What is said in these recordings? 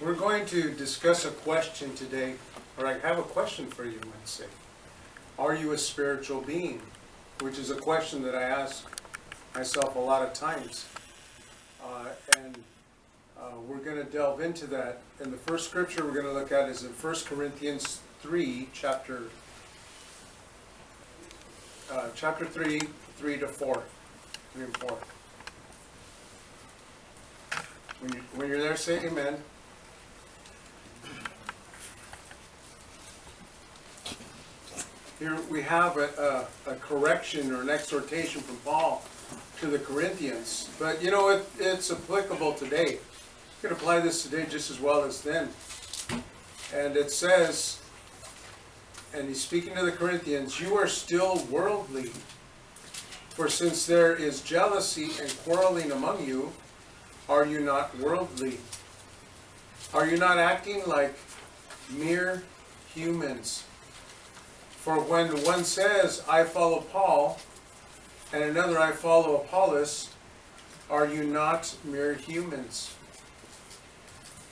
We're going to discuss a question today, or I have a question for you, you might say. Are you a spiritual being? Which is a question that I ask myself a lot of times. And we're going to delve into that. And the first scripture we're going to look at is in 1 Corinthians 3, chapter 3, 3 to 4. 3 and 4. When you're there, say amen. Here we have a correction or an exhortation from Paul to the Corinthians. But you know, it's applicable today. You can apply this today just as well as then. And it says, and he's speaking to the Corinthians, you are still worldly. For since there is jealousy and quarreling among you, are you not worldly? Are you not acting like mere humans? For when one says, I follow Paul, and another, I follow Apollos, are you not mere humans?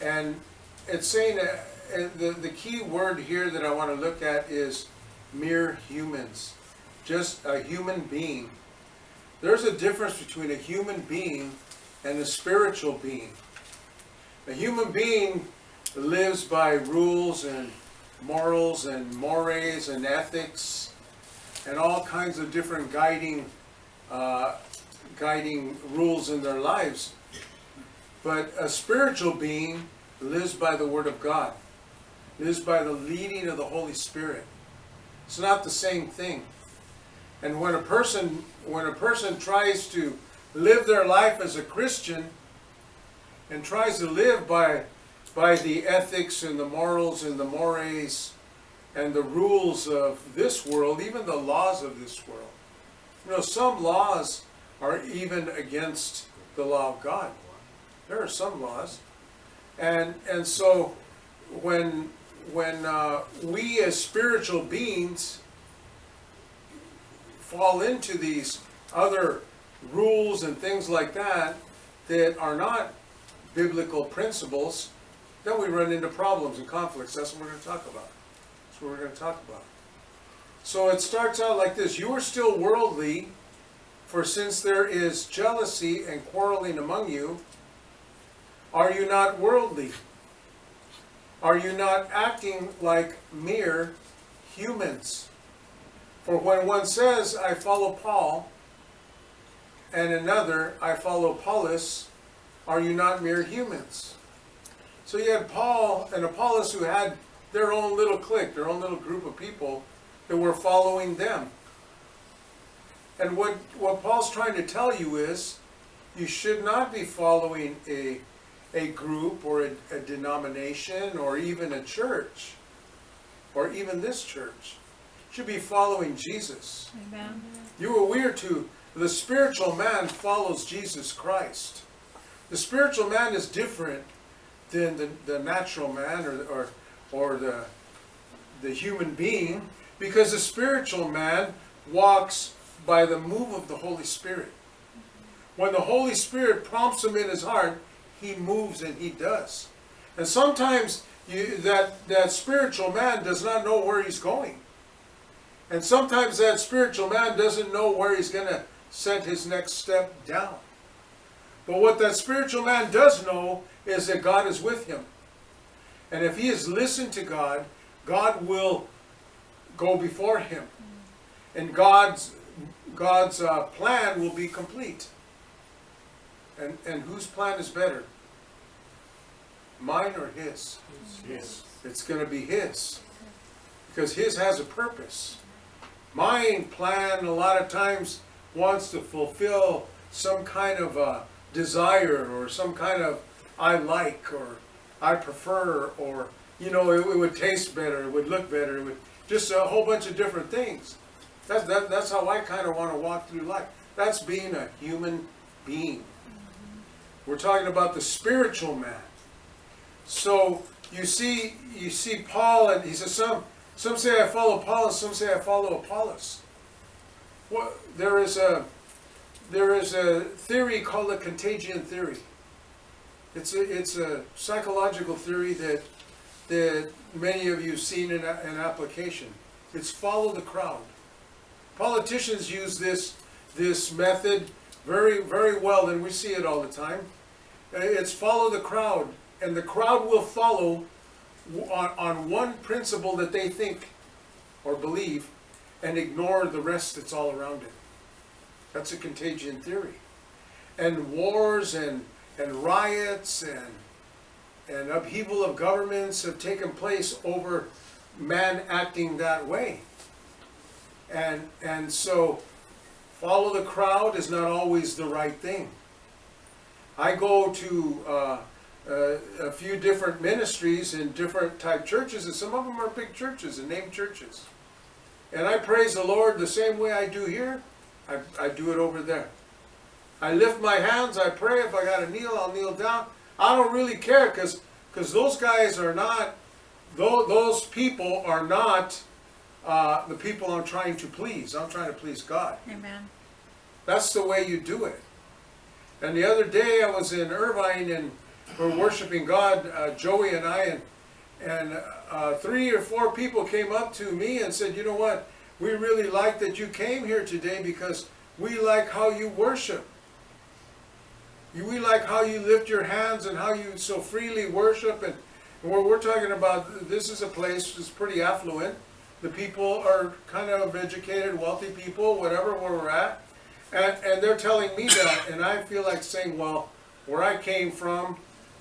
And it's saying, the key word here that I want to look at is mere humans. Just a human being. There's a difference between a human being and a spiritual being. A human being lives by rules and morals and mores and ethics and all kinds of different guiding rules in their lives. But a spiritual being lives by the Word of God, lives by the leading of the Holy Spirit. It's not the same thing. And when a person tries to live their life as a Christian and tries to live by the ethics and the morals and the mores and the rules of this world, even the laws of this world. You know, some laws are even against the law of God. There are some laws. And so when we as spiritual beings fall into these other rules and things like that are not biblical principles, then we run into problems and conflicts. That's what we're going to talk about. That's what we're going to talk about. So it starts out like this. You are still worldly, for since there is jealousy and quarreling among you, are you not worldly? Are you not acting like mere humans? For when one says, I follow Paul, and another, I follow Apollos, are you not mere humans? So you had Paul and Apollos who had their own little clique, their own little group of people that were following them. And what Paul's trying to tell you is, you should not be following a group or a denomination or even a church, or even this church. You should be following Jesus. Amen. We are to, the spiritual man follows Jesus Christ. The spiritual man is different than the natural man or the human being, because the spiritual man walks by the move of the Holy Spirit. When the Holy Spirit prompts him in his heart, he moves and he does. And sometimes that spiritual man does not know where he's going. And sometimes that spiritual man doesn't know where he's going to set his next step down. But what that spiritual man does know is that God is with him. And if he has listened to God, God will go before him. And God's plan will be complete. And whose plan is better? Mine or his? His. It's going to be his. Because his has a purpose. My plan a lot of times wants to fulfill some kind of a desire or some kind of I like or I prefer, or it would taste better, it would look better, it would just a whole bunch of different things. That's how I kind of want to walk through life. That's being a human being. We're talking about the spiritual man. So you see Paul, and he says some say I follow Paul and some say I follow Apollos. Well, there is there is a theory called the contagion theory. It's a psychological theory that many of you have seen in application. It's follow the crowd. Politicians use this method very, very well, and we see it all the time. It's follow the crowd, and the crowd will follow on one principle that they think or believe and ignore the rest that's all around it. That's a contagion theory. And wars and riots and upheaval of governments have taken place over man acting that way. And so follow the crowd is not always the right thing. I go to a few different ministries in different type churches, and some of them are big churches and named churches. And I praise the Lord the same way I do here, I do it over there. I lift my hands, I pray. If I got to kneel, I'll kneel down. I don't really care because those guys are not, those people are not the people I'm trying to please. I'm trying to please God. Amen. That's the way you do it. And the other day I was in Irvine and we're worshiping God, Joey and I, and 3 or 4 people came up to me and said, you know what, we really like that you came here today because we like how you worship. We like how you lift your hands and how you so freely worship. And we're talking about, this is a place that's pretty affluent. The people are kind of educated, wealthy people, whatever, where we're at. And they're telling me that, and I feel like saying, well, where I came from,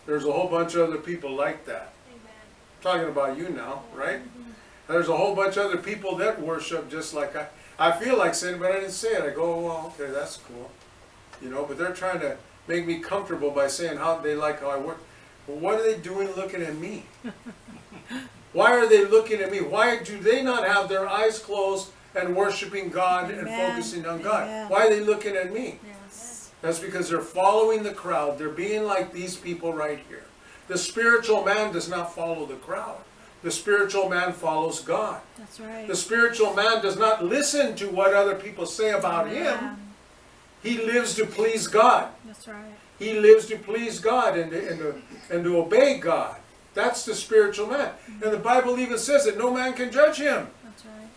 there's a whole bunch of other people like that. Amen. Talking about you now, right? And there's a whole bunch of other people that worship just like I feel like saying, but I didn't say it. I go, well, okay, that's cool. You know, but they're trying to make me comfortable by saying how they like how I work. But what are they doing looking at me? Why are they looking at me? Why do they not have their eyes closed and worshiping God and focusing on God? Amen. Why are they looking at me? Yes. That's because they're following the crowd. They're being like these people right here. The spiritual man does not follow the crowd. The spiritual man follows God. That's right. The spiritual man does not listen to what other people say about him. He lives to please God. That's right. He lives to please God and to obey God. That's the spiritual man. And the Bible even says that no man can judge him. That's right.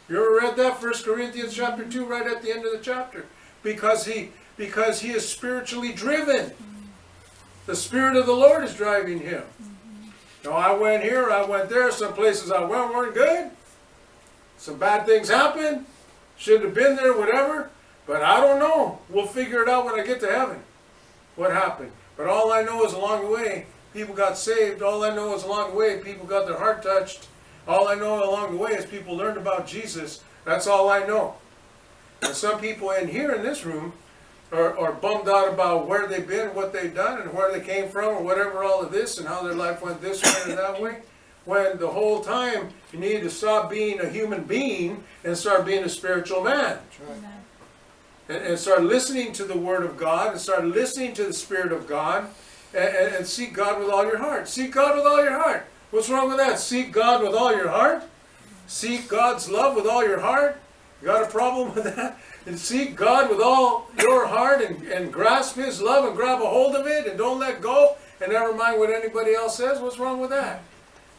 You ever read that? 1 Corinthians chapter 2, right at the end of the chapter. Because he is spiritually driven. The Spirit of the Lord is driving him. Now I went here, I went there. Some places I went weren't good. Some bad things happened. Shouldn't have been there, whatever. But I don't know. We'll figure it out when I get to heaven. What happened? But all I know is along the way, people got saved. All I know is along the way, people got their heart touched. All I know along the way is people learned about Jesus. That's all I know. And some people in here in this room are bummed out about where they've been, what they've done, and where they came from, or whatever all of this, and how their life went this way or that way. When the whole time you need to stop being a human being and start being a spiritual man. Amen. And start listening to the Word of God, and start listening to the Spirit of God, and seek God with all your heart. Seek God with all your heart. What's wrong with that? Seek God with all your heart. Seek God's love with all your heart. You got a problem with that? And seek God with all your heart and grasp His love and grab a hold of it and don't let go and never mind what anybody else says. What's wrong with that?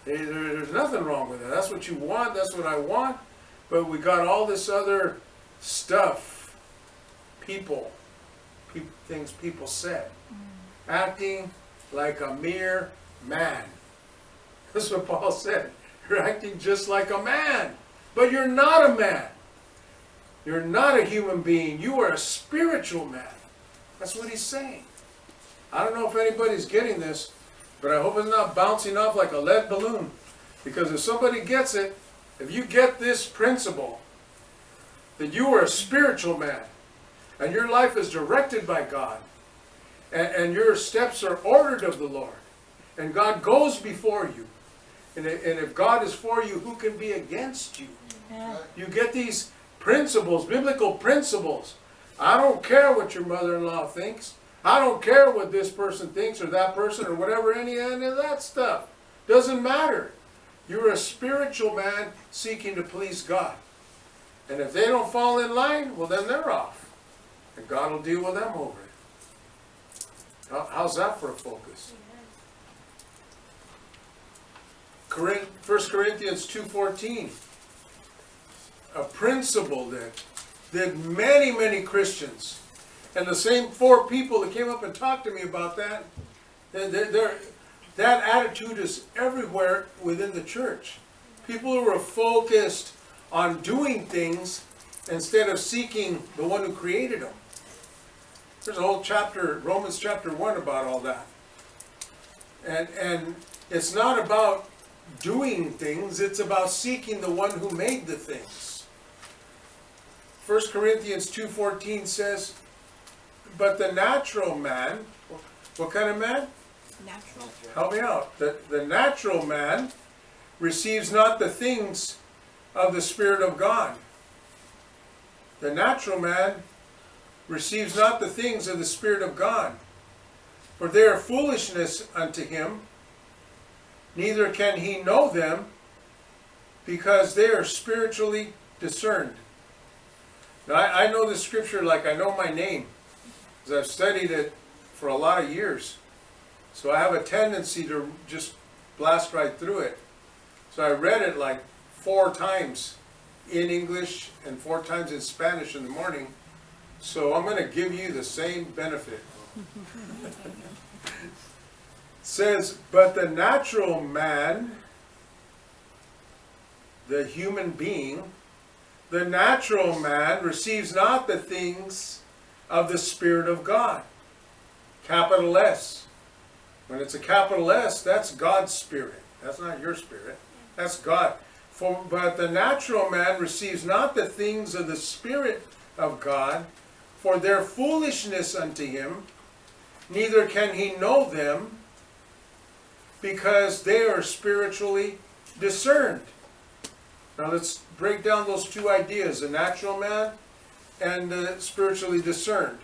There's nothing wrong with it. That's what you want. That's what I want. But we got all this other stuff. Things people said. Acting like a mere man. That's what Paul said. You're acting just like a man. But you're not a man. You're not a human being. You are a spiritual man. That's what he's saying. I don't know if anybody's getting this, but I hope it's not bouncing off like a lead balloon. Because if somebody gets it, if you get this principle, that you are a spiritual man, and your life is directed by God, and your steps are ordered of the Lord, and God goes before you, and if God is for you, who can be against you? Yeah. You get these principles, biblical principles. I don't care what your mother-in-law thinks. I don't care what this person thinks or that person or whatever, any of that stuff. Doesn't matter. You're a spiritual man seeking to please God. And if they don't fall in line, well then they're off. And God will deal with them over it. How's that for a focus? 1 Corinthians 2:14. A principle that many Christians, and the same 4 people that came up and talked to me about that, that attitude is everywhere within the church. People who are focused on doing things instead of seeking the one who created them. There's a whole chapter, Romans chapter 1, about all that. And it's not about doing things, it's about seeking the one who made the things. 1 Corinthians 2:14 says, but the natural man, what kind of man? Natural. Help me out. The natural man receives not the things of the Spirit of God. The natural man receives not the things of the Spirit of God, for they are foolishness unto him, neither can he know them, because they are spiritually discerned. Now, I know the scripture like I know my name, because I've studied it for a lot of years. So I have a tendency to just blast right through it. So I read it like 4 times in English and 4 times in Spanish in the morning. So I'm going to give you the same benefit. It says, but the natural man, the human being, the natural man receives not the things of the Spirit of God. Capital S. When it's a capital S, that's God's Spirit. That's not your spirit. That's God. But the natural man receives not the things of the Spirit of God, for their foolishness unto him, neither can he know them, because they are spiritually discerned. Now let's break down those 2 ideas, the natural man and the spiritually discerned.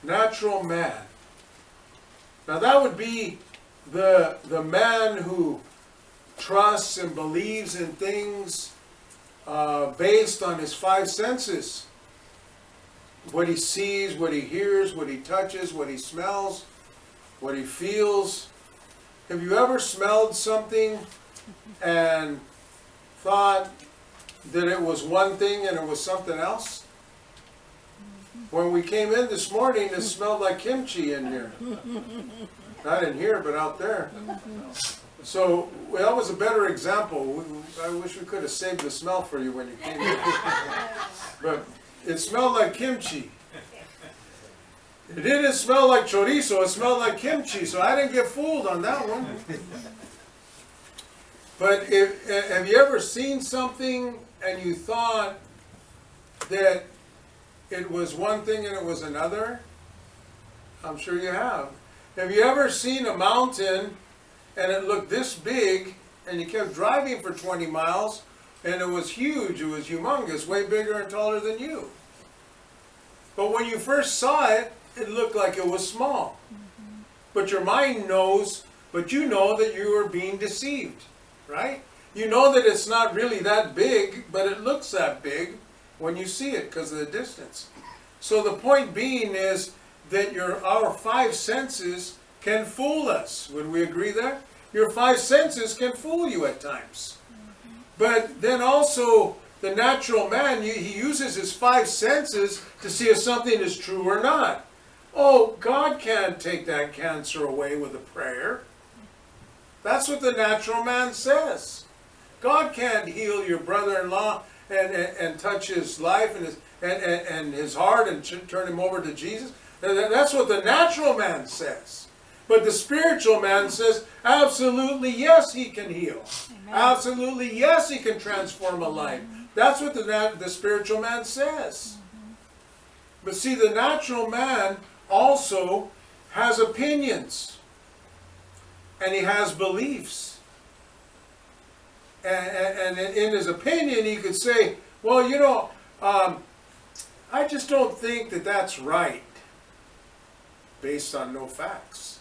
Natural man. Now that would be the man who trusts and believes in things based on his 5 senses. What he sees, what he hears, what he touches, what he smells, what he feels. Have you ever smelled something and thought that it was one thing and it was something else? When we came in this morning, it smelled like kimchi in here. Not in here, but out there. So that was a better example. I wish we could have saved the smell for you when you came in. But it smelled like kimchi. It didn't smell like chorizo, it smelled like kimchi, so I didn't get fooled on that one. But have you ever seen something and you thought that it was one thing and it was another? I'm sure you have. Have you ever seen a mountain and it looked this big and you kept driving for 20 miles and it was huge, it was humongous, way bigger and taller than you? But when you first saw it, it looked like it was small. But your mind knows, but you know that you are being deceived, right? You know that it's not really that big, but it looks that big when you see it because of the distance. So the point being is that our 5 senses can fool us. Would we agree there? Your 5 senses can fool you at times. But then also the natural man, he uses his 5 senses to see if something is true or not. Oh, God can't take that cancer away with a prayer. That's what the natural man says. God can't heal your brother-in-law and touch his life and his heart and turn him over to Jesus. That's what the natural man says. But the spiritual man says, absolutely yes, he can heal. Amen. Absolutely yes, he can transform a life. That's what the spiritual man says. But see, the natural man also has opinions. And he has beliefs. And in his opinion, he could say, well, you know, I just don't think that that's right, based on no facts.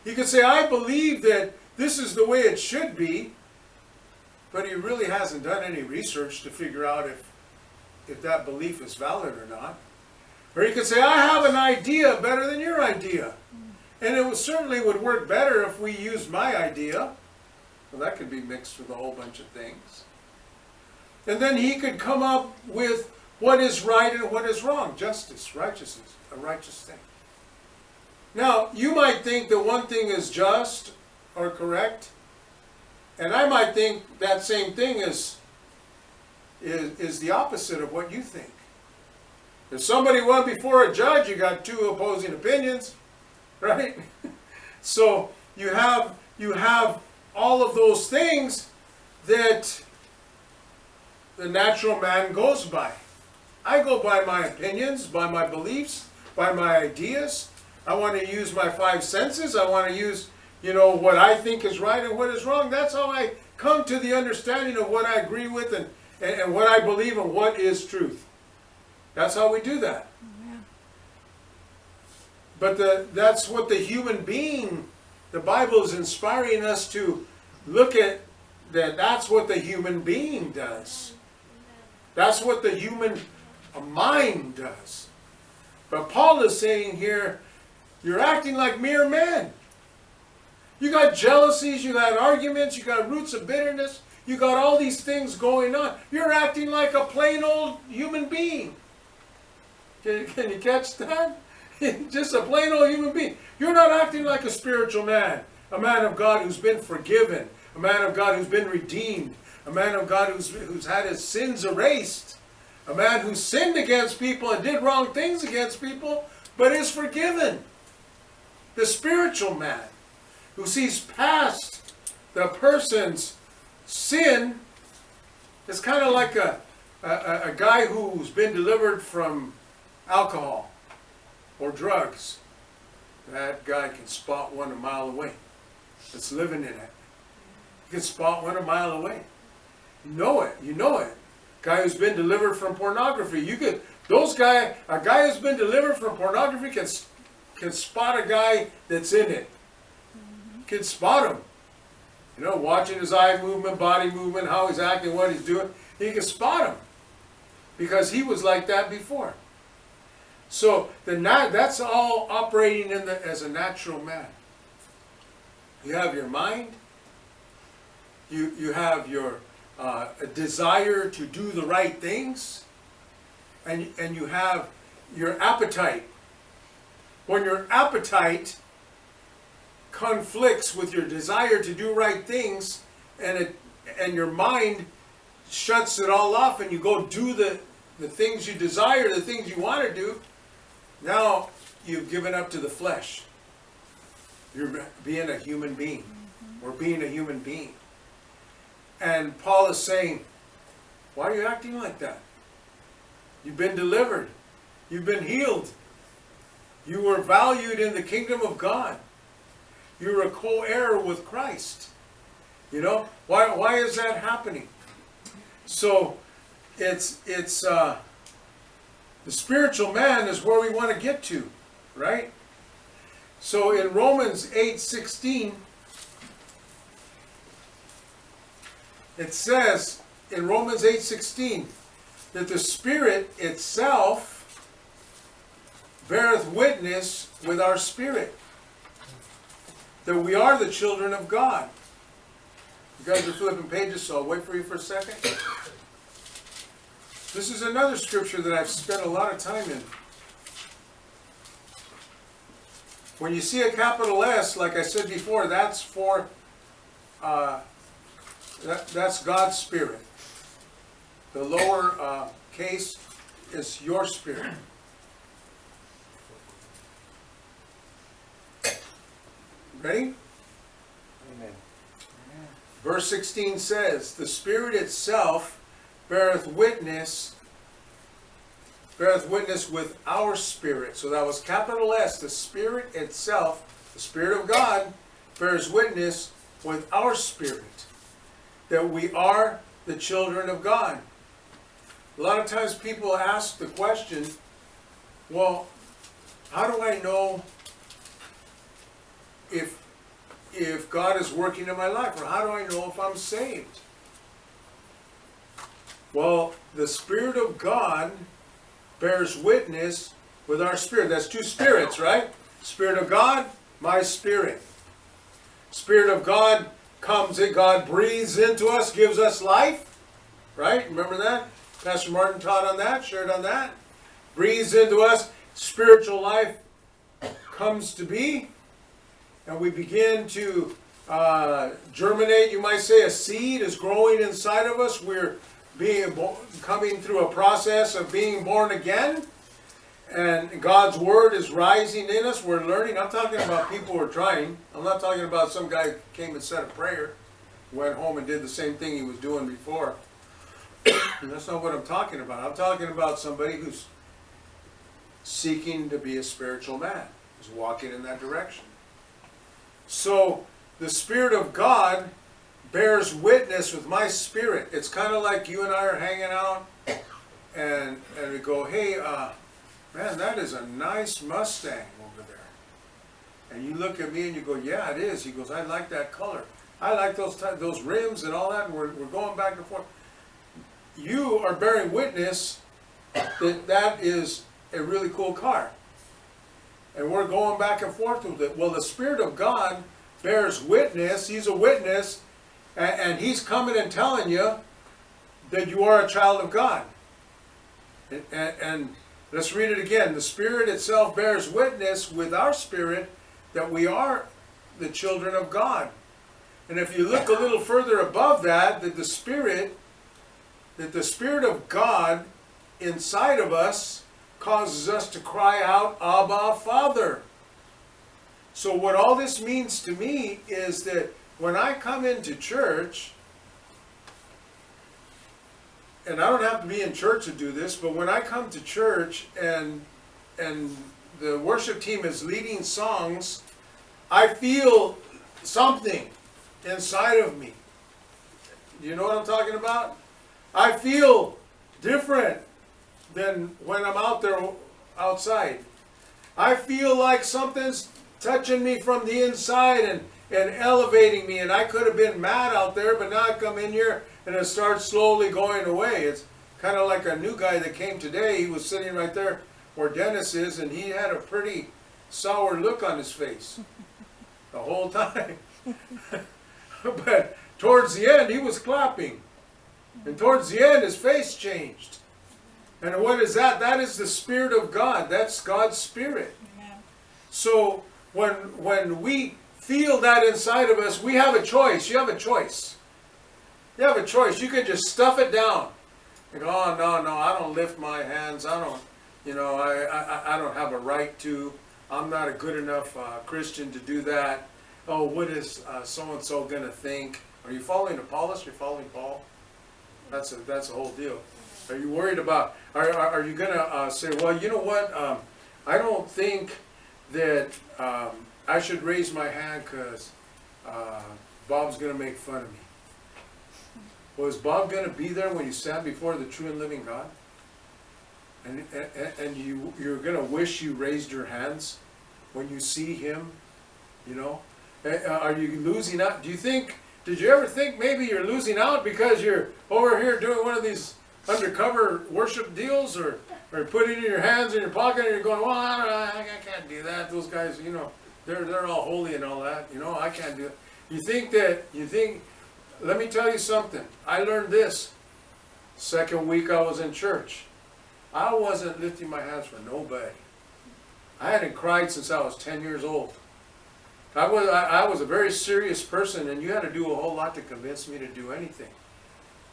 He could say, I believe that this is the way it should be, but he really hasn't done any research to figure out if that belief is valid or not. Or you could say, I have an idea better than your idea. And it certainly would work better if we used my idea. Well, that could be mixed with a whole bunch of things. And then he could come up with what is right and what is wrong. Justice, righteousness, a righteous thing. Now, you might think that one thing is just or correct, and I might think that same thing is the opposite of what you think. If somebody went before a judge, you got two opposing opinions, right? So you have all of those things that the natural man goes by. I go by my opinions, by my beliefs, by my ideas. I want to use my five senses. I want to use, what I think is right and what is wrong. That's how I come to the understanding of what I agree with and what I believe and what is truth. That's how we do that. Yeah. But that's what the human being, the Bible is inspiring us to look at that. That's what the human being does. That's what the human mind does. But Paul is saying here, you're acting like mere men. You got jealousies, you got arguments, you got roots of bitterness, you got all these things going on. You're acting like a plain old human being. Can you catch that? Just a plain old human being. You're not acting like a spiritual man, a man of God who's been forgiven, a man of God who's been redeemed, a man of God who's had his sins erased, a man who sinned against people and did wrong things against people, but is forgiven. The spiritual man who sees past the person's sin is kind of like a guy who's been delivered from alcohol or drugs. That guy can spot one a mile away that's living in it. You can spot one a mile away. You know it. Guy who's been delivered from pornography. A guy who's been delivered from pornography can spot a guy that's in it. Can spot him. Watching his eye movement, body movement, how he's acting, what he's doing. He can spot him. Because he was like that before. So that's all operating as a natural man. You have your mind. You have your a desire to do the right things, and you have your appetite. When your appetite conflicts with your desire to do right things, and your mind shuts it all off, and you go do the things you desire, the things you want to do, now you've given up to the flesh. You're being a human being, or being a human being. And Paul is saying, why are you acting like that? You've been delivered. You've been healed. You were valued in the kingdom of God. You're a co-heir with Christ. Why is that happening? So it's the spiritual man is where we want to get to, right? So in Romans 8:16, it says in Romans 8:16 that the Spirit itself beareth witness with our spirit that we are the children of God. You guys are flipping pages, so I'll wait for you for a second. This is another scripture that I've spent a lot of time in. When you see a capital S, like I said before, that's for that's God's Spirit. The lower case is your spirit. Ready? Amen. Verse 16 says, the Spirit itself beareth witness with our spirit. So that was capital S. The Spirit itself, the Spirit of God, bears witness with our spirit that we are the children of God. A lot of times people ask the question, well, how do I know if God is working in my life? Or how do I know if I'm saved? Well, the Spirit of God bears witness with our spirit. That's two spirits, right? Spirit of God, my spirit. Spirit of God comes in, God breathes into us, gives us life, right? Remember that? Pastor Martin taught on that, shared on that. Breathes into us, spiritual life comes to be, and we begin to germinate. You might say a seed is growing inside of us. We're coming through a process of being born again, and God's word is rising in us. We're learning. I'm talking about people who are trying. I'm not talking about some guy who came and said a prayer, went home and did the same thing he was doing before. That's not what I'm talking about. I'm talking about somebody who's seeking to be a spiritual man, who's walking in that direction. So the Spirit of God bears witness with my spirit. It's kind of like you and I are hanging out, and we go, hey, man, that is a nice Mustang over there. And you look at me and you go, yeah, it is. He goes, I like that color. I like those rims and all that, and we're going back and forth. You are bearing witness that that is a really cool car. And we're going back and forth with it. Well, the Spirit of God bears witness. He's a witness, and He's coming and telling you that you are a child of God. And let's read it again. The Spirit itself bears witness with our spirit that we are the children of God. And if you look a little further above that, that the Spirit of God inside of us causes us to cry out, Abba, Father. So what all this means to me is that when I come into church, and I don't have to be in church to do this, but when I come to church and the worship team is leading songs, I feel something inside of me. Do you know what I'm talking about? I feel different than when I'm out there outside. I feel like something's touching me from the inside and elevating me, and I could have been mad out there, but now I come in here and it starts slowly going away. It's kind of like a new guy that came today. He was sitting right there where Dennis is, and he had a pretty sour look on his face the whole time. But towards the end, he was clapping. And towards the end, his face changed. And what is that? That is the Spirit of God. That's God's Spirit. Amen. So when we feel that inside of us, we have a choice. You have a choice. You have a choice. You can just stuff it down. You go, oh, no, I don't lift my hands. I don't, I don't have a right to. I'm not a good enough Christian to do that. Oh, what is so-and-so going to think? Are you following Apollos? You're following Paul? That's a whole deal. Are you worried about, are you going to say, well, you know what, I don't think that I should raise my hand because Bob's going to make fun of me. Well, is Bob going to be there when you stand before the true and living God? And you're going to wish you raised your hands when you see Him, you know? Are you losing out? Did you ever think maybe you're losing out because you're over here doing one of these undercover worship deals, or putting your hands in your pocket and you're going, well, I can't do that. Those guys, they're all holy and all that. I can't do it. You think, let me tell you something. I learned this second week I was in church. I wasn't lifting my hands for nobody. I hadn't cried since I was 10 years old. I was a very serious person, and you had to do a whole lot to convince me to do anything.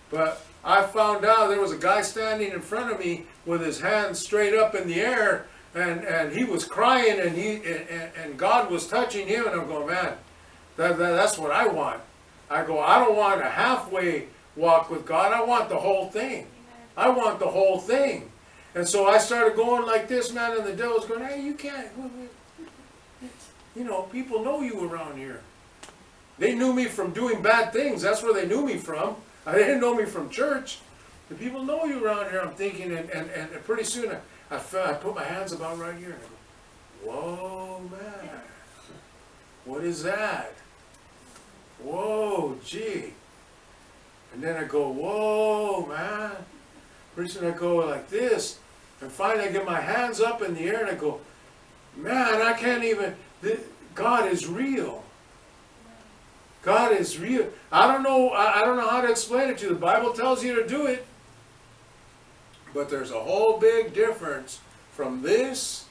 But I found out there was a guy standing in front of me with his hands straight up in the air, and he was crying, and God was touching him, and I'm going, man, that's what I want. I go, I don't want a halfway walk with God. I want the whole thing. I want the whole thing. And so I started going like this, man, and the devil's going, hey, you can't. People know you around here. They knew me from doing bad things. That's where they knew me from. They didn't know me from church. The people know you around here, I'm thinking, and pretty soon I put my hands about right here, and I go, whoa, man, what is that? Whoa, gee. And then I go, whoa, man. Pretty soon I go like this, And finally I get my hands up in the air and I go, man, I can't even, God is real. God is real. I don't know how to explain it to you. The Bible tells you to do it. But there's a whole big difference from this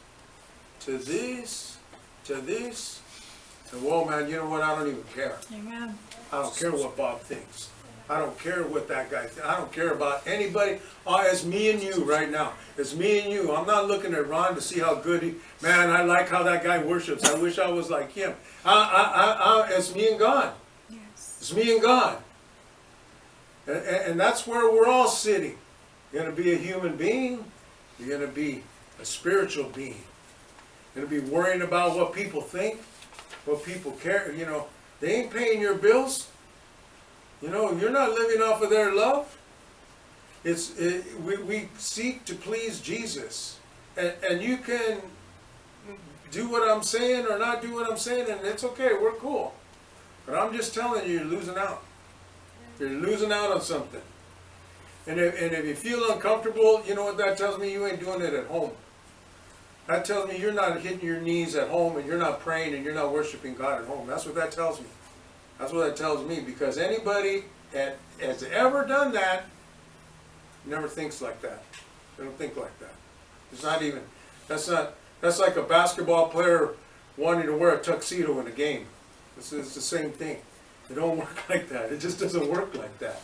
to this to this. And whoa, man, you know what? I don't even care. Amen. I don't care what Bob thinks. I don't care what that guy thinks. I don't care about anybody. Oh, it's me and you right now. It's me and you. I'm not looking at Ron to see how good he... Man, I like how that guy worships. I wish I was like him. It's me and God. Yes. It's me and God. And that's where we're all sitting. You're going to be a human being. You're going to be a spiritual being. You're going to be worrying about what people think, what people care. You know, they ain't paying your bills. You know, you're not living off of their love. We seek to please Jesus. And you can do what I'm saying or not do what I'm saying, and it's okay, we're cool. But I'm just telling you, you're losing out. You're losing out on something. And if you feel uncomfortable, you know what that tells me? You ain't doing it at home. That tells me you're not hitting your knees at home and you're not praying and you're not worshiping God at home. That's what that tells me. That's what that tells me, because anybody that has ever done that never thinks like that. They don't think like that. It's not even, that's like a basketball player wanting to wear a tuxedo in a game. It's the same thing. It don't work like that. It just doesn't work like that.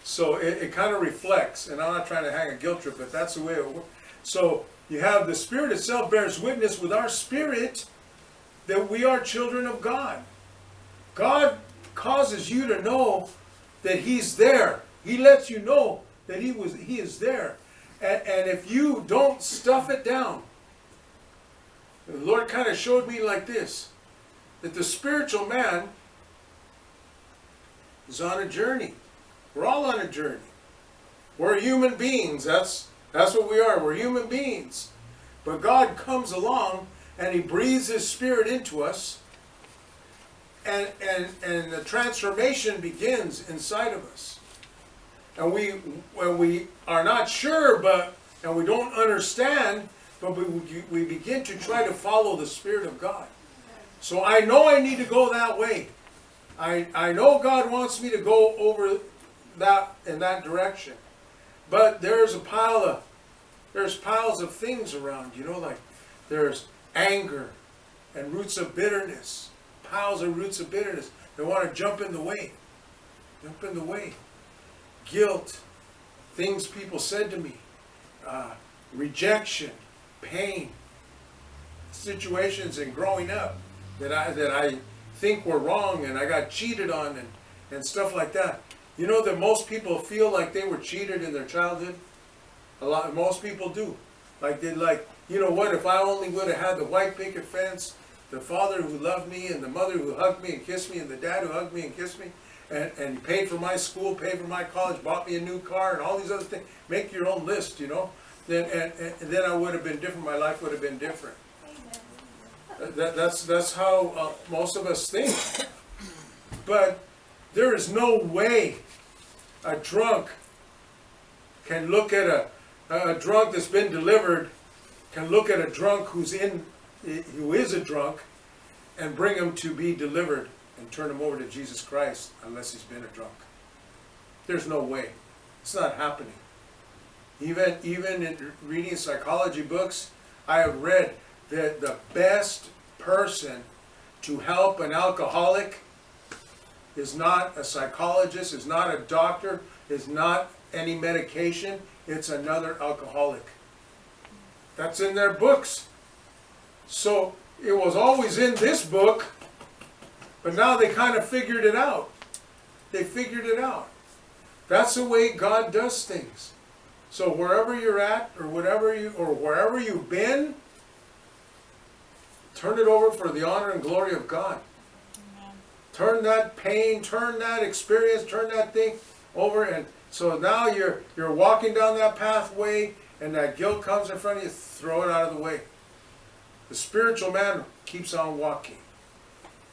So it kind of reflects, and I'm not trying to hang a guilt trip, but that's the way it works. So you have the Spirit itself bears witness with our spirit that we are children of God. God causes you to know that He's there. He lets you know that He is there. And if you don't stuff it down, the Lord kind of showed me like this, that the spiritual man is on a journey. We're all on a journey. We're human beings. That's what we are. We're human beings. But God comes along and He breathes His Spirit into us, and the transformation begins inside of us. And we are not sure, and we don't understand, but we begin to try to follow the Spirit of God. So I know I need to go that way. I know God wants me to go over that in that direction. But there's piles of things around, you know, like there's anger and roots of bitterness. Piles of roots of bitterness. They want to jump in the way. Jump in the way. Guilt. Things people said to me. Rejection. Pain. Situations in growing up that I think were wrong, and I got cheated on and stuff like that. You know that most people feel like they were cheated in their childhood? Most people do. You know what, if I only would have had the white picket fence, the father who loved me, and the mother who hugged me and kissed me, and the dad who hugged me and kissed me, and paid for my school, paid for my college, bought me a new car, and all these other things. Make your own list, you know. Then I would have been different. My life would have been different. That's how most of us think. But there is no way a drunk can look at a drunk that's been delivered, can look at a drunk who is a drunk, and bring him to be delivered and turn him over to Jesus Christ unless he's been a drunk. There's no way. It's not happening. Even in reading psychology books, I have read that the best person to help an alcoholic is not a psychologist, is not a doctor, is not any medication. It's another alcoholic. That's in their books. So it was always in this book, but now they kind of figured it out. They figured it out. That's the way God does things. So wherever you're at, or wherever you've been, turn it over for the honor and glory of God. Amen. Turn that pain, turn that experience, turn that thing over, and so now you're walking down that pathway, and that guilt comes in front of you, throw it out of the way. The spiritual man keeps on walking.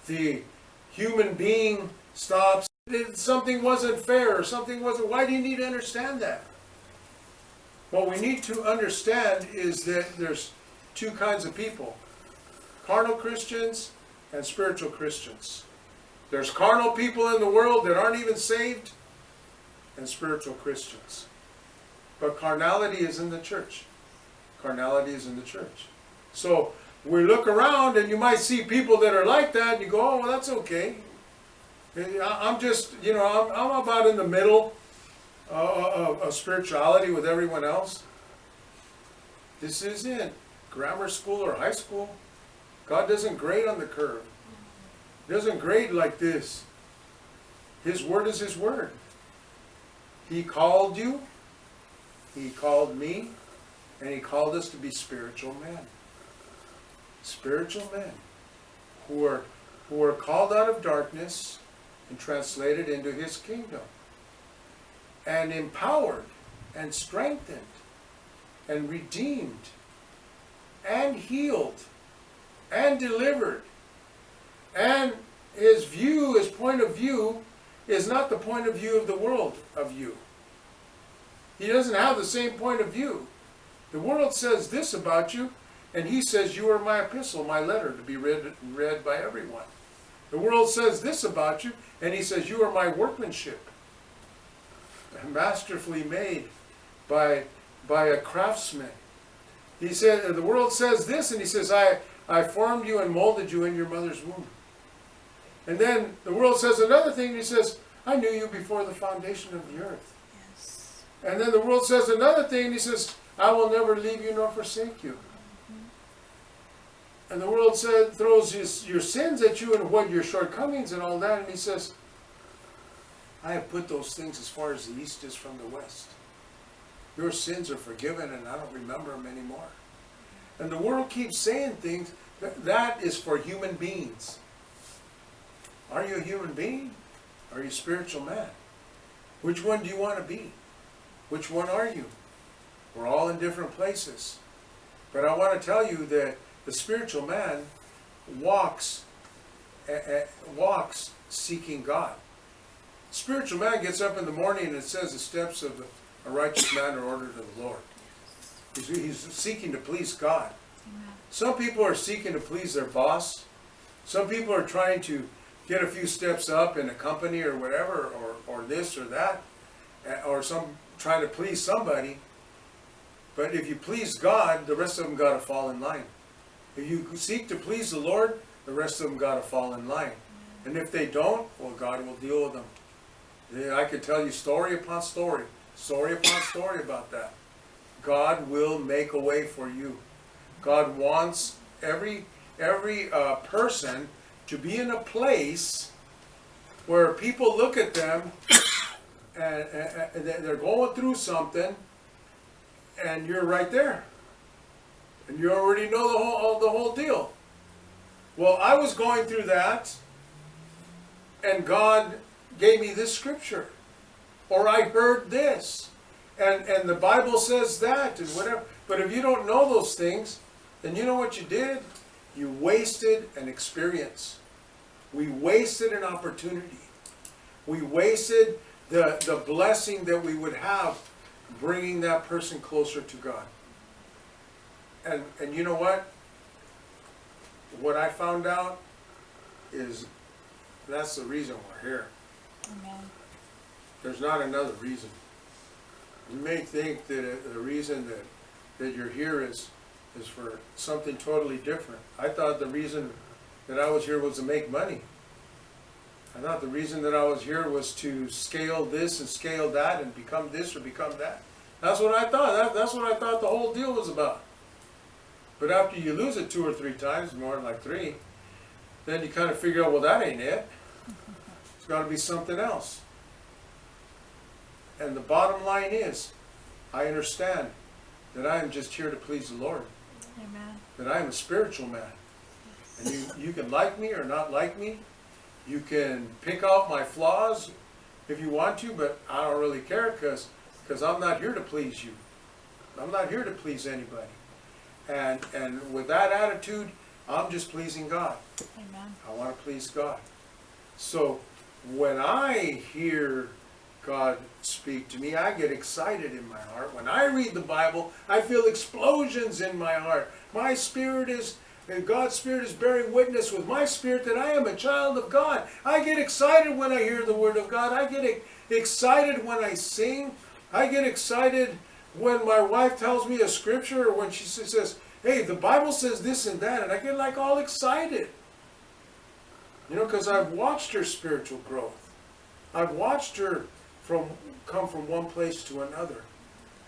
The human being stops. Something wasn't fair, or something wasn't. Why do you need to understand that? what we need to understand is that there's two kinds of people. Carnal Christians and spiritual Christians. There's carnal people in the world that aren't even saved, and spiritual Christians. But carnality is in the church. Carnality is in the church. So we look around and you might see people that are like that and you go, oh, well, that's okay. I'm just, I'm about in the middle of spirituality with everyone else. This isn't grammar school or high school. God doesn't grade on the curve. He doesn't grade like this. His word is His word. He called you, He called me, and He called us to be spiritual men. Spiritual men who are called out of darkness and translated into His kingdom, and empowered and strengthened and redeemed and healed and delivered. And His point of view is not the point of view of the world of you. He doesn't have the same point of view. The world says this about you, and He says you are my epistle, my letter, to be read by everyone. The world says this about you, and He says you are my workmanship, masterfully made by a craftsman. He said, the world says this, and He says, I formed you and molded you in your mother's womb. And then the world says another thing, and He says, I knew you before the foundation of the earth. Yes. And then the world says another thing, and He says, I will never leave you nor forsake you. And the world throws your sins at you and what your shortcomings and all that, and He says, I have put those things as far as the east is from the west. Your sins are forgiven, and I don't remember them anymore. And the world keeps saying things that is for human beings. Are you a human being? Are you a spiritual man? Which one do you want to be? Which one are you? We're all in different places. But I want to tell you that the spiritual man walks seeking God. Spiritual man gets up in the morning and it says the steps of a righteous man are ordered of the Lord. He's seeking to please God. Amen. Some people are seeking to please their boss. Some people are trying to get a few steps up in a company or whatever, or this or that, or trying to please somebody. But if you please God, the rest of them got to fall in line. If you seek to please the Lord, the rest of them got to fall in line. And if they don't, well, God will deal with them. I could tell you story upon story about that. God will make a way for you. God wants every person to be in a place where people look at them and they're going through something, and you're right there, and you already know the whole deal. Well, I was going through that, and God gave me this scripture, or I heard this, and the Bible says that, and whatever. But if you don't know those things, then you know what you did? You wasted an experience. We wasted an opportunity. We wasted the blessing that we would have bringing that person closer to God. And you know what? What I found out is that's the reason we're here. Amen. There's not another reason. You may think that the reason that you're here is for something totally different. I thought the reason that I was here was to make money. I thought the reason that I was here was to scale this and scale that and become this or become that. That's what I thought. That's what I thought the whole deal was about. But after you lose it 2 or 3 times, more than like 3, then you kind of figure out, well, that ain't it. It's got to be something else. And the bottom line is, I understand that I am just here to please the Lord. Amen. That I am a spiritual man. And you can like me or not like me. You can pick out my flaws if you want to, but I don't really care because I'm not here to please you. I'm not here to please anybody. And with that attitude, I'm just pleasing God. Amen. I want to please God. So when I hear God speak to me. I get excited in my heart. When I read the Bible, I feel explosions in my heart. My spirit is, and God's Spirit is bearing witness with my spirit that I am a child of God. I get excited when I hear the Word of God. I get excited when I sing. I get excited when my wife tells me a scripture, or when she says, hey, the Bible says this and that, and I get like all excited. You know, because I've watched her spiritual growth. I've watched her come from one place to another.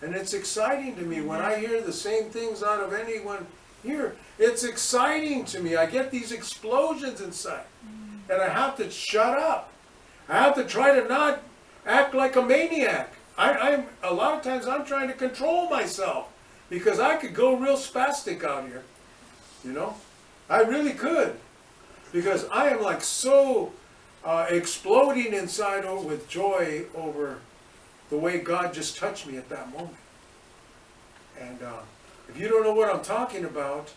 And it's exciting to me when I hear the same things out of anyone here. It's exciting to me. I get these explosions inside. And I have to shut up. I have to try to not act like a maniac. A lot of times I'm trying to control myself, because I could go real spastic out here. You know? I really could. Because I am like so exploding inside with joy over the way God just touched me at that moment. And if you don't know what I'm talking about,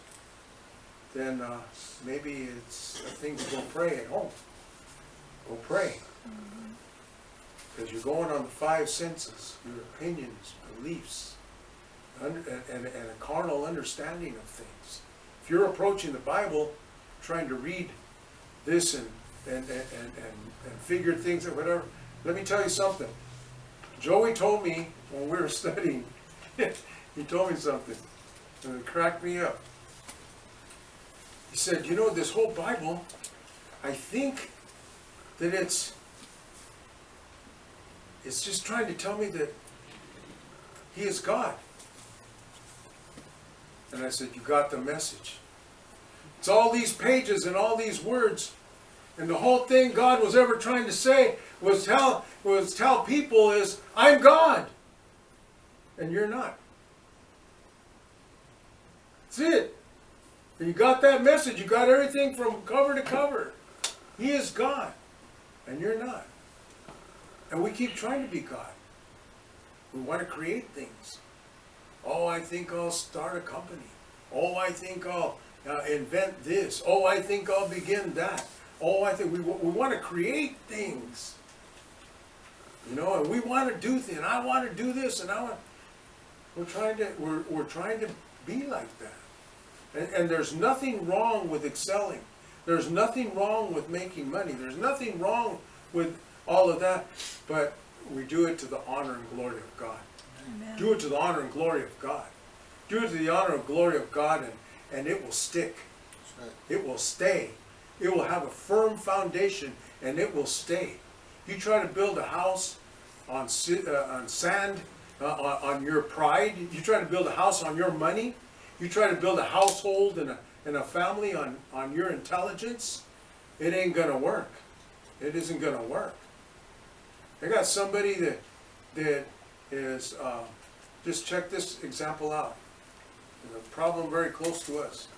then maybe it's a thing to go pray at home. Go pray. Because you're going on the five senses, your opinions, beliefs, and a carnal understanding of things. If you're approaching the Bible, trying to read this and figure things out, whatever, let me tell you something. Joey told me when we were studying, he told me something, and it cracked me up. He said, you know, this whole Bible, I think that it's just trying to tell me that He is God. And I said, you got the message. It's all these pages and all these words, and the whole thing God was ever trying to say was tell people is, I'm God, and you're not. That's it. And you got that message. You got everything from cover to cover. He is God, and you're not. And we keep trying to be God. We want to create things. Oh, I think I'll start a company. Oh, I think I'll invent this. Oh, I think I'll begin that. Oh, I think we want to create things. You know, and we want to do things. And I want to do this, and we're trying to be like that. And there's nothing wrong with excelling. There's nothing wrong with making money. There's nothing wrong with all of that. But we do it to the honor and glory of God. Amen. Do it to the honor and glory of God. Do it to the honor and glory of God, and it will stick. It will stay. It will have a firm foundation, and it will stay. You try to build a house on sand, on your pride. You try to build a house on your money. You try to build a household and a family on your intelligence. It ain't going to work. It isn't going to work. I got somebody that is, just check this example out. There's a problem very close to us.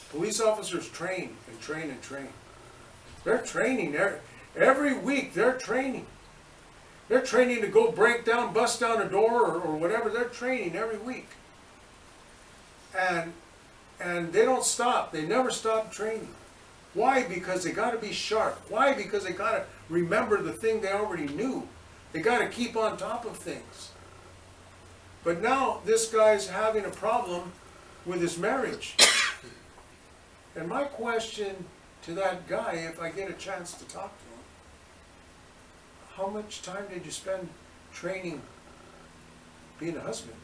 Police officers train and train and train. They're training. Every week they're training. They're training to go break down, bust down a door or whatever. They're training every week. And they don't stop. They never stop training. Why? Because they got to be sharp. Why? Because they got to remember the thing they already knew. They got to keep on top of things. But now this guy's having a problem with his marriage. And my question to that guy, if I get a chance to talk to him, how much time did you spend training being a husband?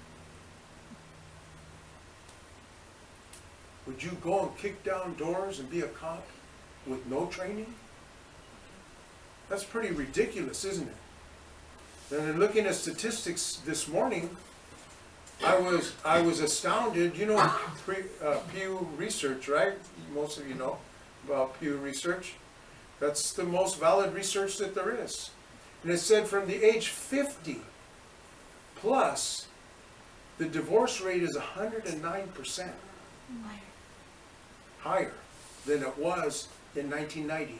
Would you go and kick down doors and be a cop with no training? That's pretty ridiculous, isn't it? And in looking at statistics this morning, I was astounded. You know Pew Research, right? Most of you know about Pew Research. That's the most valid research that there is. And it said from the age 50 plus, the divorce rate is 109%. Higher than it was in 1990.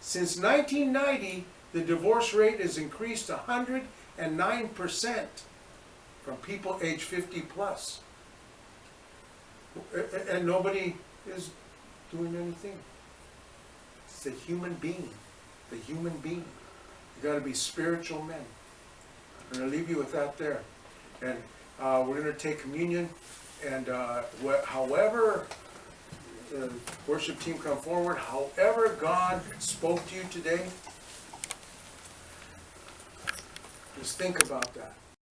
Since 1990, the divorce rate has increased 109% from people age 50 plus. And nobody is doing anything. It's the human being. The human being. You gotta be spiritual men. I'm gonna leave you with that there. And we're gonna take communion, and however the worship team come forward, however God spoke to you today, just think about that.